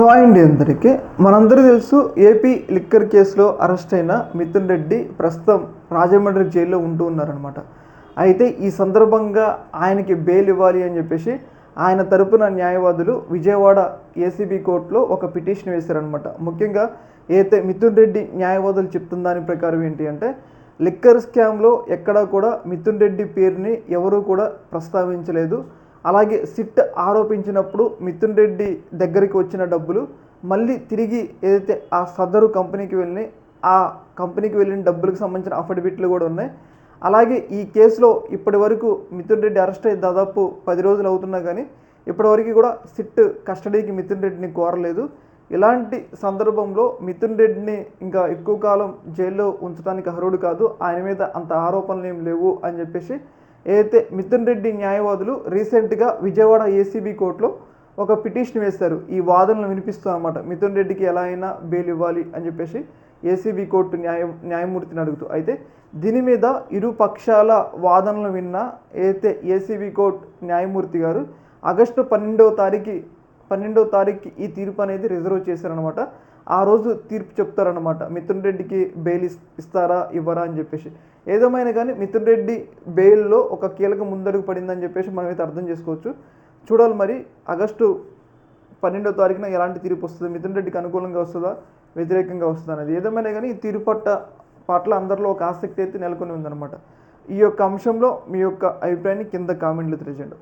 Hi అండి అందరికీ. మనందరూ తెలుసు ఏపీ లిక్కర్ కేసులో అరెస్ట్ అయిన మిథున్ రెడ్డి ప్రస్తుతం రాజమండ్రి జైల్లో ఉంటూ ఉన్నారనమాట. అయితే ఈ సందర్భంగా ఆయనకి బెయిల్ ఇవ్వాలి అని చెప్పేసి ఆయన తరపున న్యాయవాదులు విజయవాడ ఏసీబీ కోర్టులో ఒక పిటిషన్ వేశారనమాట. ముఖ్యంగా అయితే మిథున్ రెడ్డి న్యాయవాదులు చెప్తున్న దాని ప్రకారం ఏంటి అంటే, లిక్కర్ స్కామ్లో ఎక్కడా కూడా మిథున్ రెడ్డి పేరుని ఎవరూ కూడా ప్రస్తావించలేదు. అలాగే సిట్ ఆరోపించినప్పుడు మిథున్ రెడ్డి దగ్గరికి వచ్చిన డబ్బులు మళ్ళీ తిరిగి ఏదైతే ఆ సదరు కంపెనీకి వెళ్ళిన డబ్బులకు సంబంధించిన అఫిడవిట్లు కూడా ఉన్నాయి. అలాగే ఈ కేసులో ఇప్పటి వరకు మిథున్ రెడ్డి అరెస్ట్ అయ్యి దాదాపు 10 రోజులు అవుతున్నా కానీ ఇప్పటివరకు కూడా సిట్ కస్టడీకి మిథున్ రెడ్డిని కోరలేదు. ఇలాంటి సందర్భంలో మిథున్ రెడ్డిని ఇంకా ఎక్కువ కాలం జైల్లో ఉంచడానికి అర్హుడు కాదు, ఆయన మీద అంత ఆరోపణలు ఏం లేవు అని చెప్పేసి ఏదైతే మిథున్ రెడ్డి న్యాయవాదులు రీసెంట్గా విజయవాడ ఏసీబీ కోర్టులో ఒక పిటిషన్ వేశారు. ఈ వాదనలు వినిపిస్తూ అనమాట, మిథున్ రెడ్డికి ఎలా అయినా బెయిల్ ఇవ్వాలి అని చెప్పేసి ఏసీబీ కోర్టు న్యాయమూర్తిని అడుగుతూ. అయితే దీని మీద ఇరు పక్షాల వాదనలు విన్న ఏదైతే ఏసీబీ కోర్టు న్యాయమూర్తి గారు ఆగస్టు 12వ తారీఖు ఈ తీర్పు అనేది రిజర్వ్ చేశారనమాట. ఆ రోజు తీర్పు చెప్తారనమాట, మిథున్ రెడ్డికి బెయిల్ ఇస్తారా ఇవ్వరా అని చెప్పేసి. ఏదేమైనా కానీ మిథున్ రెడ్డి బెయిల్లో ఒక కీలక ముందడుగు పడిందని చెప్పేసి మనమైతే అర్థం చేసుకోవచ్చు. చూడాలి మరి ఆగస్టు 12వ తారీఖున ఎలాంటి తీర్పు వస్తుంది, మిథున్ రెడ్డికి అనుకూలంగా వస్తుందా వ్యతిరేకంగా వస్తుందా అనేది. ఏదేమైనా కానీ ఈ తీర్పు పట్ల అందరిలో ఒక ఆసక్తి అయితే నెలకొని ఉందన్నమాట. ఈ యొక్క అంశంలో మీ యొక్క అభిప్రాయాన్ని కింద కామెంట్లు తెలియజేయండి.